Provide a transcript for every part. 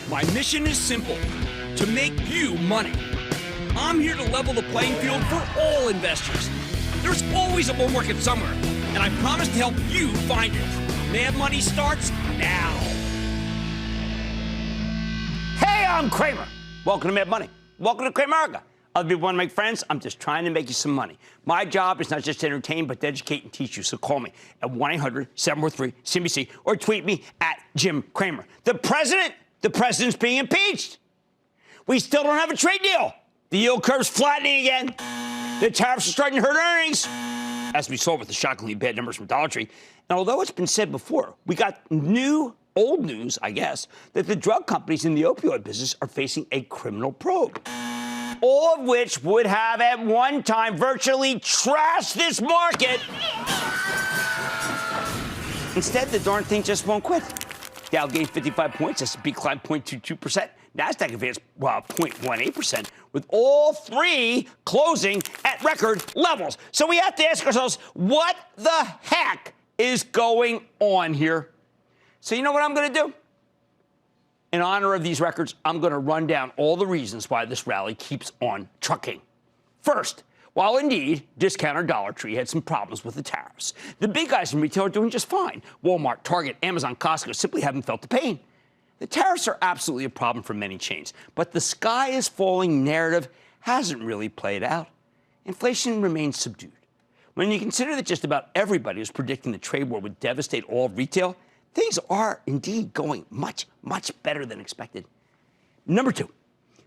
My mission is simple, to make you money. I'm here to level the playing field for all investors. There's always a bull market somewhere, and I promise to help you find it. Mad Money starts now. Hey, I'm Cramer. Welcome to Mad Money. Welcome to Cramerica. Other people want to make friends? I'm just trying to make you some money. My job is not just to entertain, but to educate and teach you. So call me at 1-800-743-CNBC or tweet me at Jim Cramer. The president's being impeached. We still don't have a trade deal. The yield curve's flattening again. The tariffs are starting to hurt earnings, as we saw with the shockingly bad numbers from Dollar Tree. And although it's been said before, we got old news, I guess, that the drug companies in the opioid business are facing a criminal probe. All of which would have at one time virtually trashed this market. Instead, the darn thing just won't quit. Dow gained 55 points, S&P climbed 0.22%, NASDAQ advanced 0.18%, with all three closing at record levels. So we have to ask ourselves, what the heck is going on here? So you know what I'm going to do? In honor of these records, I'm going to run down all the reasons why this rally keeps on trucking. First, while indeed discounter Dollar Tree had some problems with the tariffs, the big guys in retail are doing just fine. Walmart, Target, Amazon, Costco simply haven't felt the pain. The tariffs are absolutely a problem for many chains, but the sky is falling narrative hasn't really played out. Inflation remains subdued. When you consider that just about everybody is predicting the trade war would devastate all of retail, things are indeed going much, much better than expected. Number two,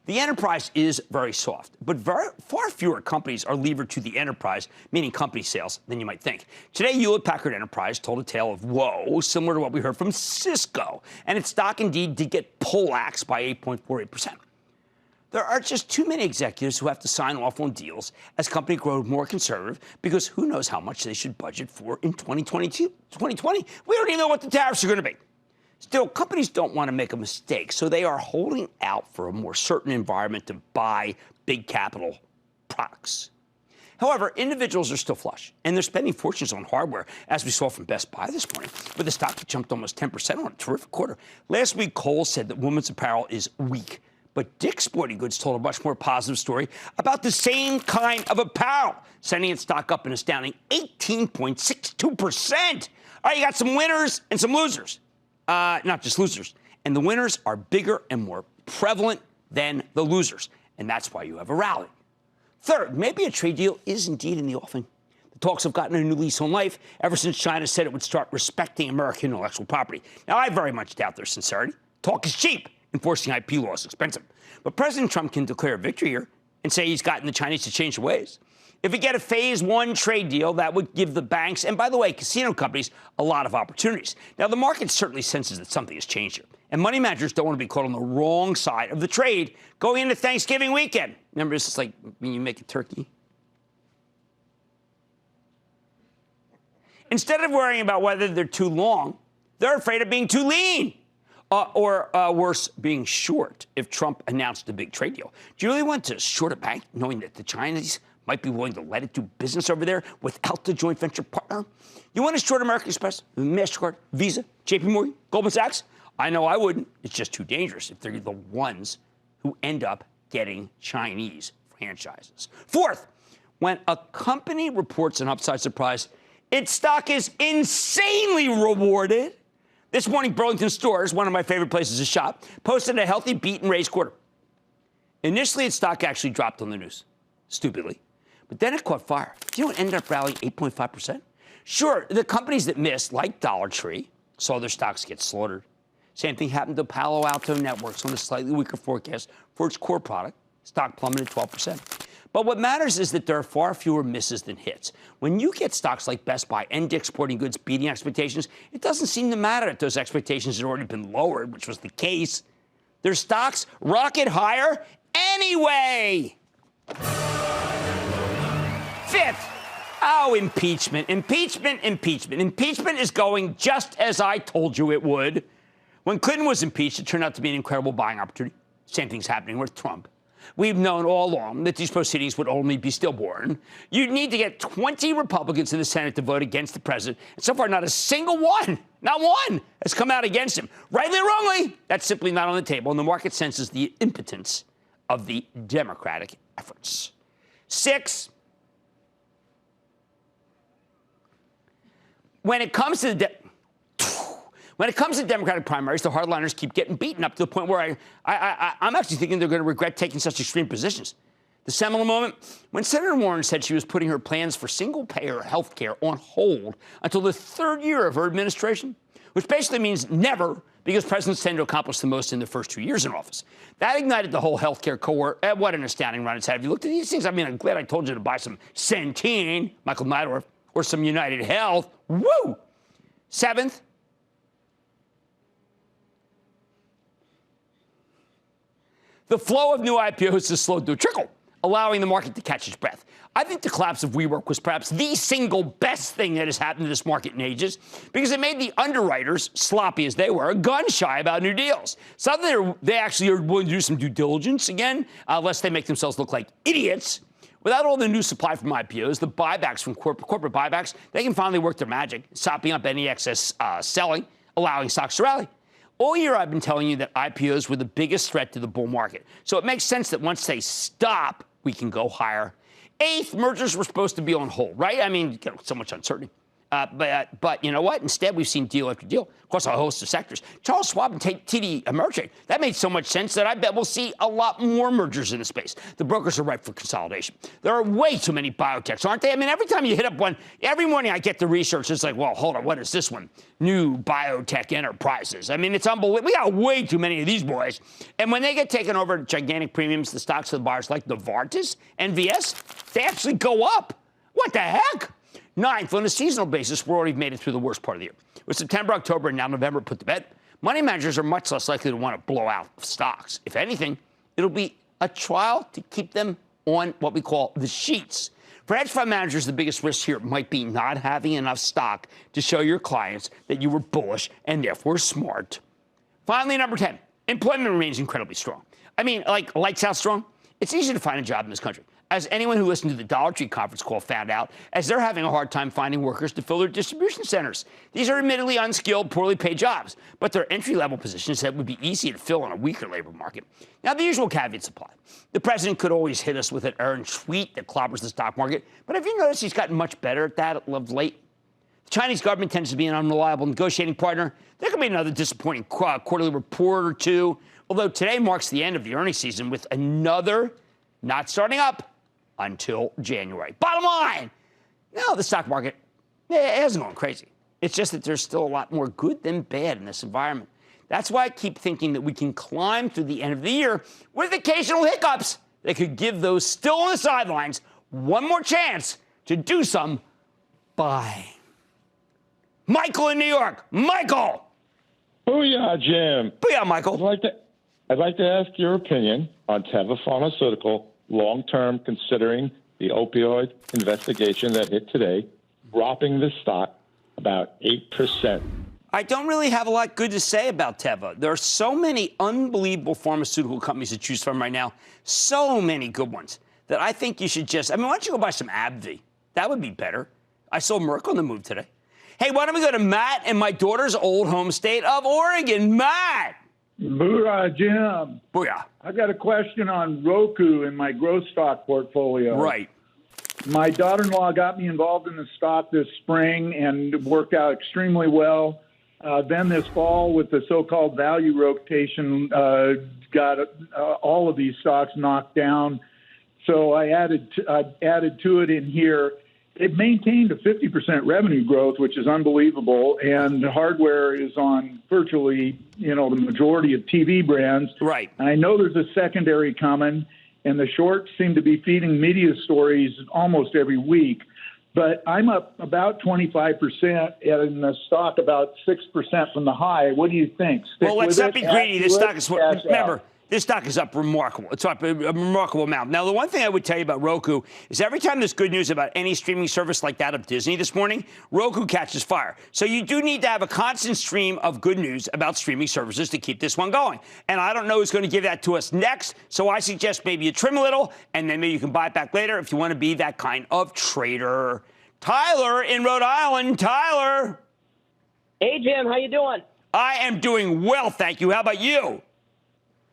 the enterprise is very soft, but far fewer companies are levered to the enterprise, meaning company sales, than you might think. Today, Hewlett-Packard Enterprise told a tale of woe, similar to what we heard from Cisco, and its stock indeed did get poleaxed by 8.48%. There are just too many executives who have to sign off on deals as companies grow more conservative because who knows how much they should budget for in 2020. We don't even know what the tariffs are going to be. Still, companies don't want to make a mistake, so they are holding out for a more certain environment to buy big capital products. However, individuals are still flush, and they're spending fortunes on hardware, as we saw from Best Buy this morning, where the stock jumped almost 10% on a terrific quarter. Last week, Kohl's said that women's apparel is weak. But Dick's Sporting Goods told a much more positive story about the same kind of apparel, sending its stock up an astounding 18.62%. All right, you got some winners and some losers. Not just losers. And the winners are bigger and more prevalent than the losers. And that's why you have a rally. Third, maybe a trade deal is indeed in the offing. The talks have gotten a new lease on life ever since China said it would start respecting American intellectual property. Now, I very much doubt their sincerity. Talk is cheap. Enforcing IP law is expensive. But President Trump can declare victory here and say he's gotten the Chinese to change their ways. If we get a phase one trade deal, that would give the banks, and by the way, casino companies, a lot of opportunities. Now, the market certainly senses that something has changed here. And money managers don't want to be caught on the wrong side of the trade going into Thanksgiving weekend. Remember, it's like when you make a turkey. Instead of worrying about whether they're too long, they're afraid of being too lean. Or worse, being short if Trump announced a big trade deal. Do you really want to short a bank knowing that the Chinese might be willing to let it do business over there without the joint venture partner? You want to short American Express, MasterCard, Visa, JP Morgan, Goldman Sachs? I know I wouldn't. It's just too dangerous if they're the ones who end up getting Chinese franchises. Fourth, when a company reports an upside surprise, its stock is insanely rewarded. This morning, Burlington Stores, one of my favorite places to shop, posted a healthy beat and raise quarter. Initially, its stock actually dropped on the news, stupidly. But then it caught fire. Do you know it ended up rallying 8.5%? Sure, the companies that missed, like Dollar Tree, saw their stocks get slaughtered. Same thing happened to Palo Alto Networks on a slightly weaker forecast for its core product. Stock plummeted 12%. But what matters is that there are far fewer misses than hits. When you get stocks like Best Buy and Dick's Sporting Goods beating expectations, it doesn't seem to matter if those expectations had already been lowered, which was the case. Their stocks rocket higher anyway. Fifth, impeachment. Impeachment is going just as I told you it would. When Clinton was impeached, it turned out to be an incredible buying opportunity. Same thing's happening with Trump. We've known all along that these proceedings would only be stillborn. You'd need to get 20 Republicans in the Senate to vote against the president. And so far, not a single one, not one, has come out against him. Rightly or wrongly, that's simply not on the table. And the market senses the impotence of the Democratic efforts. 6, when it comes to the Democratic primaries, the hardliners keep getting beaten up to the point where I'm actually thinking they're going to regret taking such extreme positions. The seminal moment, when Senator Warren said she was putting her plans for single-payer health care on hold until the 3rd year of her administration, which basically means never, because presidents tend to accomplish the most in their first 2 years in office. That ignited the whole health care cohort. What an astounding run it's had. Have you looked at these things? I mean, I'm glad I told you to buy some Centene, Michael Neidorff, or some United Health. Woo! 7th, the flow of new IPOs has slowed to a trickle, allowing the market to catch its breath. I think the collapse of WeWork was perhaps the single best thing that has happened to this market in ages, because it made the underwriters, sloppy as they were, gun-shy about new deals. Suddenly, they actually are willing to do some due diligence again, lest they make themselves look like idiots. Without all the new supply from IPOs, the buybacks from corporate buybacks, they can finally work their magic, sopping up any excess selling, allowing stocks to rally. All year, I've been telling you that IPOs were the biggest threat to the bull market. So it makes sense that once they stop, we can go higher. 8th, mergers were supposed to be on hold, right? I mean, so much uncertainty. But you know what? Instead, we've seen deal after deal across a host of sectors. Charles Schwab and TD Ameritrade. That made so much sense that I bet we'll see a lot more mergers in the space. The brokers are ripe for consolidation. There are way too many biotechs, aren't they? I mean, every time you hit up one, every morning I get the research. It's like, well, hold on, what is this one? New biotech enterprises. I mean, it's unbelievable. We got way too many of these boys. And when they get taken over at gigantic premiums, the stocks of the buyers like Novartis, NVS, they actually go up. What the heck? 9th, on a seasonal basis, we're already made it through the worst part of the year. With September, October, and now November put to bed, money managers are much less likely to want to blow out stocks. If anything, it'll be a trial to keep them on what we call the sheets. For hedge fund managers, the biggest risk here might be not having enough stock to show your clients that you were bullish and therefore smart. Finally, number 10, employment remains incredibly strong. I mean, like lights out strong. It's easy to find a job in this country. As anyone who listened to the Dollar Tree conference call found out, as they're having a hard time finding workers to fill their distribution centers. These are admittedly unskilled, poorly paid jobs, but they're entry-level positions that would be easy to fill in a weaker labor market. Now, the usual caveats apply. The president could always hit us with an errant tweet that clobbers the stock market, but have you noticed he's gotten much better at that of late? The Chinese government tends to be an unreliable negotiating partner. There could be another disappointing quarterly report or two, although today marks the end of the earnings season with another not starting up until January. Bottom line, no, the stock market hasn't gone crazy. It's just that there's still a lot more good than bad in this environment. That's why I keep thinking that we can climb through the end of the year with occasional hiccups that could give those still on the sidelines one more chance to do some buying. Michael in New York. Michael! Booyah, Jim. Booyah, Michael. I'd like to ask your opinion on Teva Pharmaceutical long-term, considering the opioid investigation that hit today, dropping the stock about 8%. I don't really have a lot good to say about Teva. There are so many unbelievable pharmaceutical companies to choose from right now, so many good ones, that I think you should why don't you go buy some AbbVie? That would be better. I saw Merck on the move today. Hey, why don't we go to Matt in my daughter's old home state of Oregon? Matt! Booyah, Jim. Booyah. I've got a question on Roku in my growth stock portfolio. Right. My daughter-in-law got me involved in the stock this spring and worked out extremely well. Then this fall, with the so-called value rotation, got all of these stocks knocked down. So I added to it in here. It maintained a 50% revenue growth, which is unbelievable, and hardware is on virtually, the majority of TV brands. Right. And I know there's a secondary coming, and the shorts seem to be feeding media stories almost every week. But I'm up about 25%, and the stock about 6% from the high. What do you think? Well, let's not be greedy. This stock is remember. this stock is up remarkable. It's up a remarkable amount. Now, the one thing I would tell you about Roku is every time there's good news about any streaming service like that of Disney this morning, Roku catches fire. So you do need to have a constant stream of good news about streaming services to keep this one going. And I don't know who's going to give that to us next, so I suggest maybe you trim a little, and then maybe you can buy it back later if you want to be that kind of trader. Tyler in Rhode Island. Tyler. Hey, Jim. How you doing? I am doing well, thank you. How about you?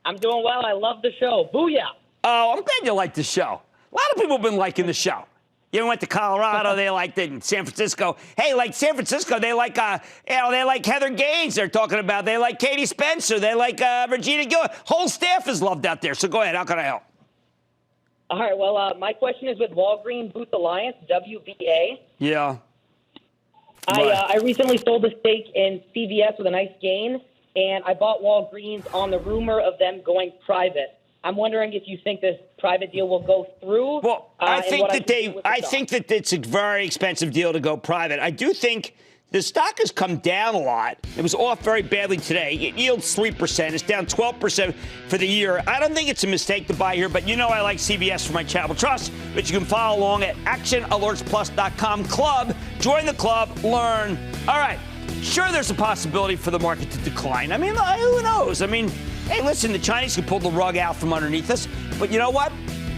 I'm doing well. I love the show. Booyah. Oh, I'm glad you like the show. A lot of people have been liking the show. You went to Colorado, they liked it. In San Francisco, hey, like San Francisco, they like, they like Heather Gaines. They're talking about. They like Katie Spencer. They like Regina Gill. Whole staff is loved out there. So go ahead. How can I help? All right. Well, my question is with Walgreens Boots Alliance, WBA. Yeah. I recently sold a stake in CVS with a nice gain, and I bought Walgreens on the rumor of them going private. I'm wondering if you think this private deal will go through. Well, I think that it's a very expensive deal to go private. I do think the stock has come down a lot. It was off very badly today. It yields 3%. It's down 12% for the year. I don't think it's a mistake to buy here, but you know I like CVS for my charitable trust, but you can follow along at actionalertsplus.com club. Join the club, learn. All right. Sure, there's a possibility for the market to decline. I mean, who knows? I mean, hey, listen, the Chinese can pull the rug out from underneath us. But you know what?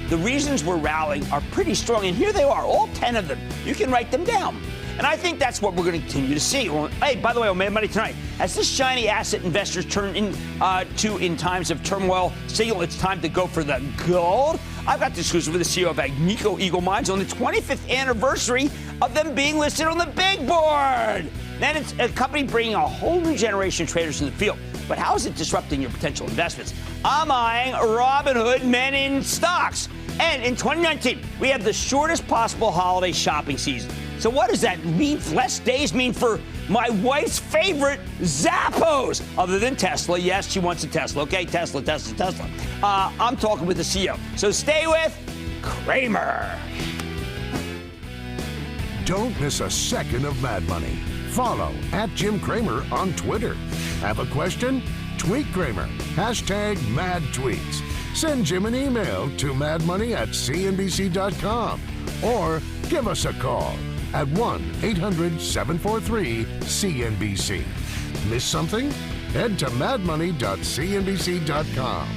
The reasons we're rallying are pretty strong. And here they are, all 10 of them. You can write them down. And I think that's what we're going to continue to see. Well, hey, by the way, on Mad Money tonight, as this shiny asset investors turn in times of turmoil, signal it's time to go for the gold. I've got discussions with the CEO of Agnico Eagle Mines on the 25th anniversary of them being listed on the big board. Then it's a company bringing a whole new generation of traders in the field. But how is it disrupting your potential investments? I'm eyeing Robinhood men in stocks. And in 2019, we have the shortest possible holiday shopping season. So what does that mean? Less days mean for my wife's Zappos, other than Tesla. Yes, she wants a Tesla. Okay, Tesla. I'm talking with the CEO. So stay with Cramer. Don't miss a second of Mad Money. Follow @Jim Cramer on Twitter. Have a question? Tweet Cramer. #MadTweets. Send Jim an email to madmoney@cnbc.com or give us a call at 1-800-743-CNBC. Miss something? Head to madmoney.cnbc.com.